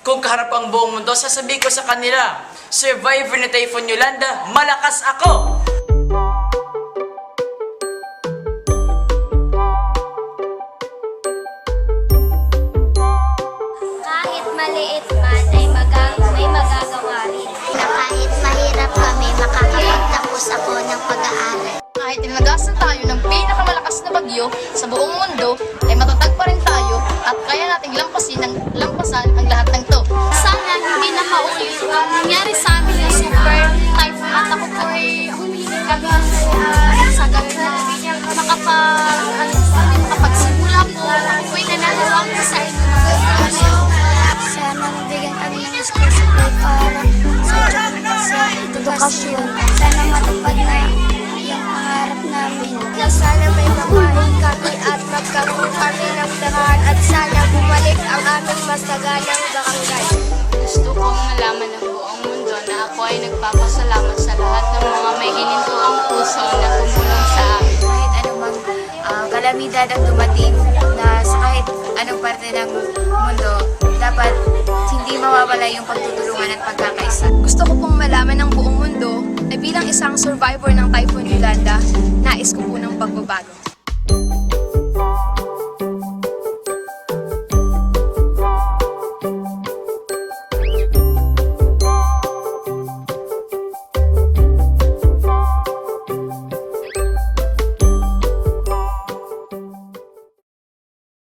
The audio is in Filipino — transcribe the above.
Kung kaharap ang buong mundo, sasabihin ko sa kanila, survivor ni Typhoon Yolanda, malakas ako! Kahit maliit man ay may magagawa rin. Na kahit mahirap kami, makakapagtapos ako ng pag-aaral. Kahit tinagasan tayo ng pinakamalakas na bagyo sa buong mundo, ay matatag pa rin tayo at kaya nating lampasan ang lahat ng to. Sana hindi na maulit ang nangyari sa amin yung super typhoon at ako po ay humiling kami sa gawin na makapagsimula po ako'y nananawag sa inyo. Sana mabigyan kami ng school supply para sa edukasyon. Sana matupad na yung pangarap namin. Sana may makain kami at magkaroon kami ng darahan at sana bumalik ang aming masaganang barangay. Gusto kong malaman ng buong mundo na ako ay nagpapasalamat sa lahat ng mga may ginintuang puso na tumulong sa amin. Kahit anumang kalamidad ang dumating na sa kahit anong parte ng mundo, dapat hindi mawawala yung pagtutulungan at pagkakaisa. Gusto ko pong malaman ng buong mundo na bilang isang survivor ng Typhoon Yolanda, nais ko po ng pagbabago.